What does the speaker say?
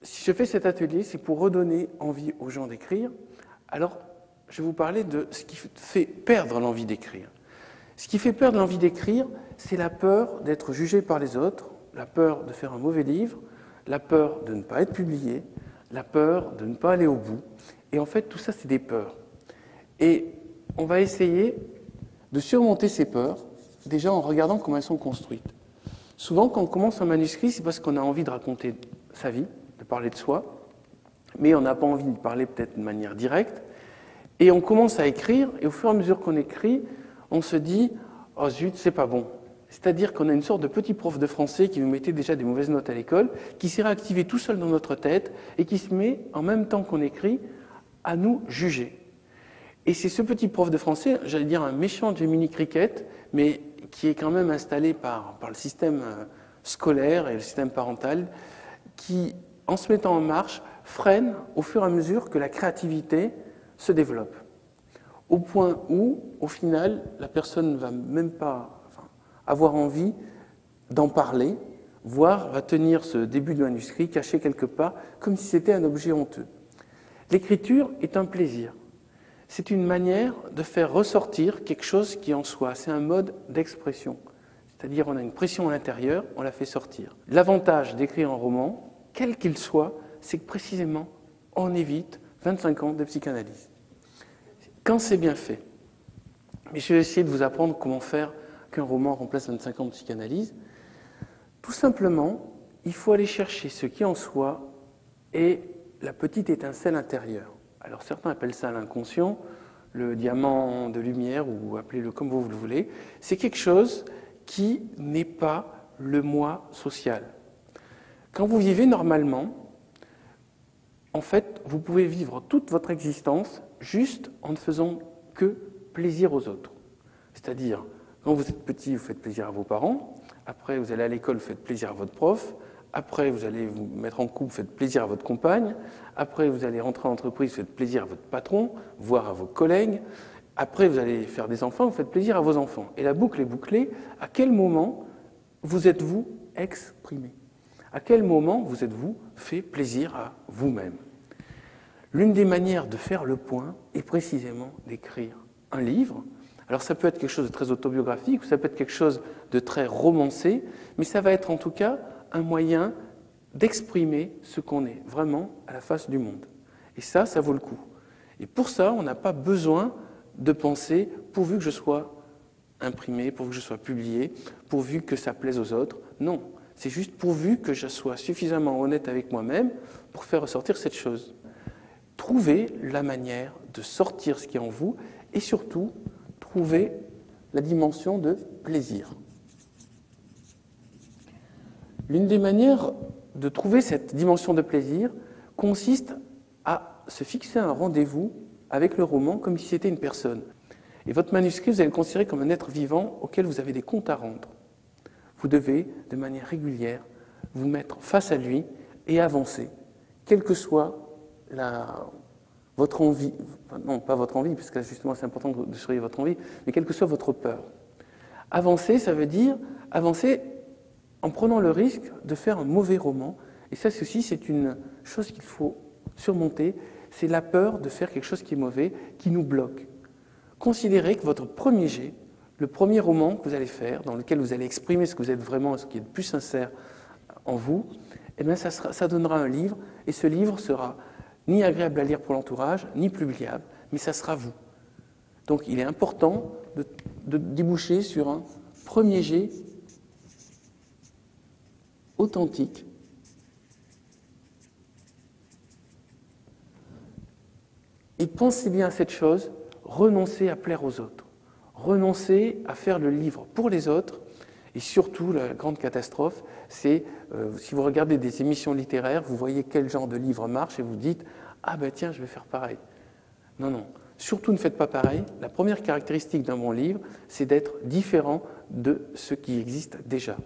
si je fais cet atelier, c'est pour redonner envie aux gens d'écrire. Alors, je vais vous parler de ce qui fait perdre l'envie d'écrire. Ce qui fait perdre l'envie d'écrire, c'est la peur d'être jugé par les autres, la peur de faire un mauvais livre, la peur de ne pas être publié, la peur de ne pas aller au bout. Et en fait, tout ça, c'est des peurs. Et on va essayer de surmonter ces peurs, déjà en regardant comment elles sont construites. Souvent, quand on commence un manuscrit, c'est parce qu'on a envie de raconter sa vie, de parler de soi, mais on n'a pas envie de parler peut-être de manière directe. Et on commence à écrire, et au fur et à mesure qu'on écrit, on se dit « Oh zut, c'est pas bon ». C'est-à-dire qu'on a une sorte de petit prof de français qui nous mettait déjà des mauvaises notes à l'école, qui s'est réactivé tout seul dans notre tête, et qui se met, en même temps qu'on écrit, à nous juger. Et c'est ce petit prof de français, j'allais dire un méchant Jiminy Cricket, mais qui est quand même installé par le système scolaire et le système parental, qui, en se mettant en marche, freine au fur et à mesure que la créativité se développe. Au point où, au final, la personne ne va même pas avoir envie d'en parler, voire va tenir ce début de manuscrit caché quelque part, comme si c'était un objet honteux. L'écriture est un plaisir. C'est une manière de faire ressortir quelque chose qui est en soi. C'est un mode d'expression. C'est-à-dire on a une pression à l'intérieur, on la fait sortir. L'avantage d'écrire un roman, quel qu'il soit, c'est que précisément, on évite 25 ans de psychanalyse. Quand c'est bien fait. Mais je vais essayer de vous apprendre comment faire qu'un roman remplace 25 ans de psychanalyse. Tout simplement, il faut aller chercher ce qui en soi est la petite étincelle intérieure. Alors certains appellent ça l'inconscient, le diamant de lumière, ou appelez-le comme vous le voulez. C'est quelque chose qui n'est pas le moi social. Quand vous vivez normalement, en fait, vous pouvez vivre toute votre existence juste en ne faisant que plaisir aux autres. C'est-à-dire, quand vous êtes petit, vous faites plaisir à vos parents, après vous allez à l'école, vous faites plaisir à votre prof, après vous allez vous mettre en couple, vous faites plaisir à votre compagne, après vous allez rentrer en entreprise, vous faites plaisir à votre patron, voire à vos collègues, après vous allez faire des enfants, vous faites plaisir à vos enfants. Et la boucle est bouclée. À quel moment vous êtes-vous exprimé? À quel moment vous êtes-vous fait plaisir à vous-même? L'une des manières de faire le point est précisément d'écrire un livre. Alors ça peut être quelque chose de très autobiographique, ou ça peut être quelque chose de très romancé, mais ça va être en tout cas un moyen d'exprimer ce qu'on est vraiment à la face du monde. Et ça vaut le coup. Et pour ça, on n'a pas besoin de penser, pourvu que je sois imprimé, pourvu que je sois publié, pourvu que ça plaise aux autres. Non, c'est juste pourvu que je sois suffisamment honnête avec moi-même pour faire ressortir cette chose. Trouvez la manière de sortir ce qui est en vous et surtout, trouvez la dimension de plaisir. L'une des manières de trouver cette dimension de plaisir consiste à se fixer un rendez-vous avec le roman comme si c'était une personne. Et votre manuscrit, vous allez le considérer comme un être vivant auquel vous avez des comptes à rendre. Vous devez, de manière régulière, vous mettre face à lui et avancer, quelle que soit votre envie, enfin, non pas votre envie, parce que justement c'est important de surveiller votre envie, mais quelle que soit votre peur. Avancer, ça veut dire avancer en prenant le risque de faire un mauvais roman. Et ça aussi, c'est une chose qu'il faut surmonter, c'est la peur de faire quelque chose qui est mauvais, qui nous bloque. Considérez que votre premier jet, le premier roman que vous allez faire, dans lequel vous allez exprimer ce que vous êtes vraiment, ce qui est le plus sincère en vous, eh bien ça donnera un livre, et ce livre sera ni agréable à lire pour l'entourage, ni publiable, mais ça sera vous. Donc il est important de déboucher sur un premier jet authentique, et pensez bien à cette chose, renoncez à plaire aux autres, renoncez à faire le livre pour les autres, et surtout la grande catastrophe, c'est si vous regardez des émissions littéraires, vous voyez quel genre de livre marche et vous dites « Ah ben tiens, je vais faire pareil ». Non, non, surtout ne faites pas pareil. La première caractéristique d'un bon livre, c'est d'être différent de ce qui existe déjà.